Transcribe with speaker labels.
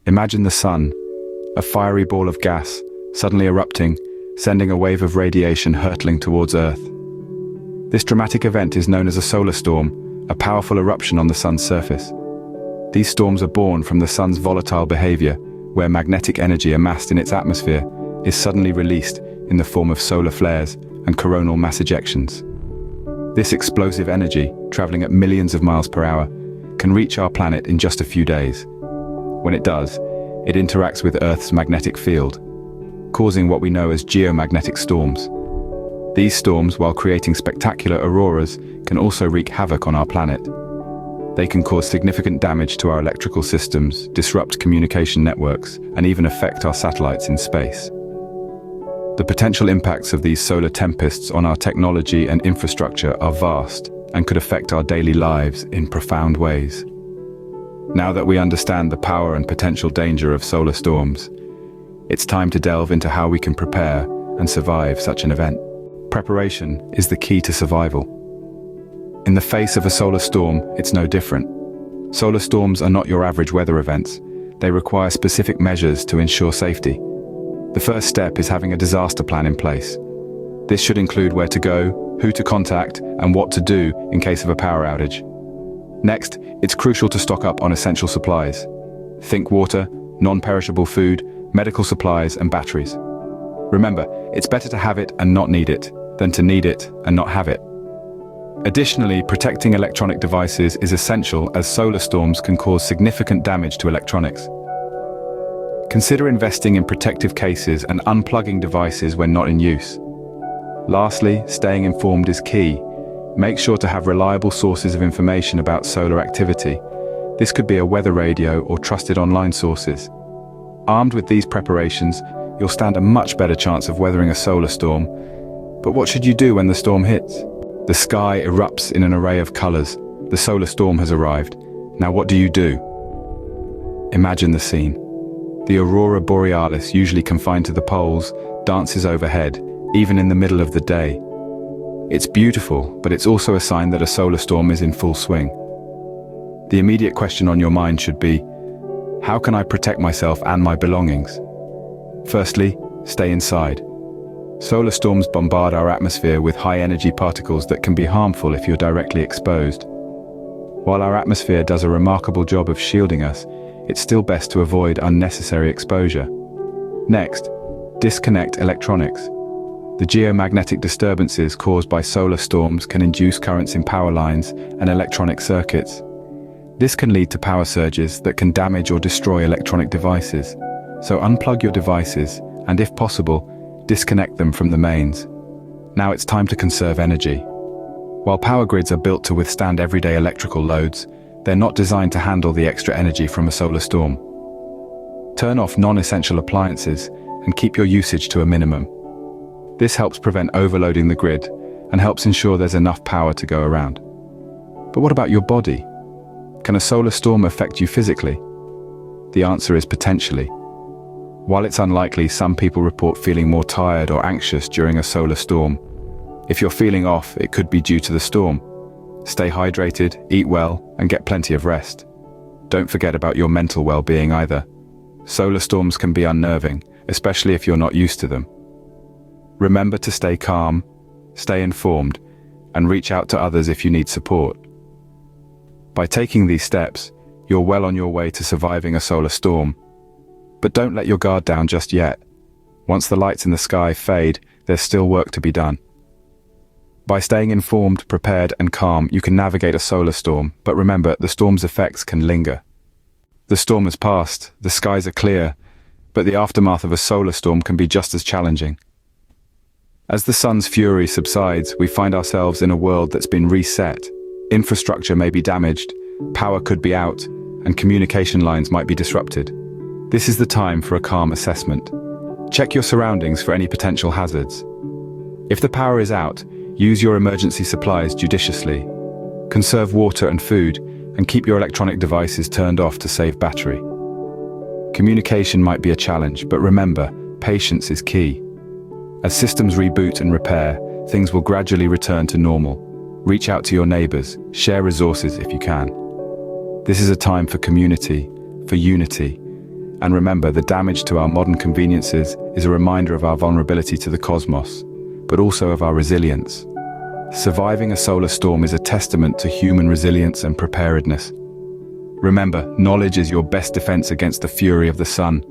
Speaker 1: Imagine the sun, a fiery ball of gas, suddenly erupting, sending a wave of radiation hurtling towards Earth. This dramatic event is known as a solar storm, a powerful eruption on the sun's surface. These storms are born from the sun's volatile behavior, where magnetic energy amassed in its atmosphere is suddenly released in the form of solar flares and coronal mass ejections. This explosive energy, traveling at millions of miles per hour, can reach our planet in just a few days. When it does, it interacts with Earth's magnetic field, causing what we know as geomagnetic storms. These storms, while creating spectacular auroras, can also wreak havoc on our planet. They can cause significant damage to our electrical systems, disrupt communication networks, and even affect our satellites in space. The potential impacts of these solar tempests on our technology and infrastructure are vast and could affect our daily lives in profound ways. Now that we understand the power and potential danger of solar storms, it's time to delve into how we can prepare and survive such an event. Preparation is the key to survival. In the face of a solar storm, it's no different. Solar storms are not your average weather events. They require specific measures to ensure safety. The first step is having a disaster plan in place. This should include where to go, who to contact, and what to do in case of a power outage. Next, it's crucial to stock up on essential supplies. Think water, non-perishable food, medical supplies, and batteries. Remember, it's better to have it and not need it than to need it and not have it. Additionally, protecting electronic devices is essential as solar storms can cause significant damage to electronics. Consider investing in protective cases and unplugging devices when not in use. Lastly, staying informed is key. Make sure to have reliable sources of information about solar activity. This could be a weather radio or trusted online sources. Armed with these preparations, you'll stand a much better chance of weathering a solar storm. But what should you do when the storm hits? The sky erupts in an array of colors. The solar storm has arrived. Now what do you do? Imagine the scene. The aurora borealis, usually confined to the poles, dances overhead, even in the middle of the day. It's beautiful, but it's also a sign that a solar storm is in full swing. The immediate question on your mind should be, how can I protect myself and my belongings? Firstly, stay inside. Solar storms bombard our atmosphere with high-energy particles that can be harmful if you're directly exposed. While our atmosphere does a remarkable job of shielding us, it's still best to avoid unnecessary exposure. Next, disconnect electronics. The geomagnetic disturbances caused by solar storms can induce currents in power lines and electronic circuits. This can lead to power surges that can damage or destroy electronic devices. So unplug your devices and, if possible, disconnect them from the mains. Now it's time to conserve energy. While power grids are built to withstand everyday electrical loads, they're not designed to handle the extra energy from a solar storm. Turn off non-essential appliances and keep your usage to a minimum. This helps prevent overloading the grid and helps ensure there's enough power to go around. But what about your body? Can a solar storm affect you physically? The answer is potentially. While it's unlikely, some people report feeling more tired or anxious during a solar storm. If you're feeling off, it could be due to the storm. Stay hydrated, eat well, and get plenty of rest. Don't forget about your mental well-being either. Solar storms can be unnerving, especially if you're not used to them. Remember to stay calm, stay informed, and reach out to others if you need support. By taking these steps, you're well on your way to surviving a solar storm. But don't let your guard down just yet. Once the lights in the sky fade, there's still work to be done. By staying informed, prepared, and calm, you can navigate a solar storm, but remember, the storm's effects can linger. The storm has passed, the skies are clear, but the aftermath of a solar storm can be just as challenging. As the sun's fury subsides, we find ourselves in a world that's been reset. Infrastructure may be damaged, power could be out, and communication lines might be disrupted. This is the time for a calm assessment. Check your surroundings for any potential hazards. If the power is out, use your emergency supplies judiciously. Conserve water and food, and keep your electronic devices turned off to save battery. Communication might be a challenge, but remember, patience is key. As systems reboot and repair, things will gradually return to normal. Reach out to your neighbors, share resources if you can. This is a time for community, for unity, And remember, the damage to our modern conveniences is a reminder of our vulnerability to the cosmos, but also of our resilience. Surviving a solar storm is a testament to human resilience and preparedness. Remember, knowledge is your best defense against the fury of the sun.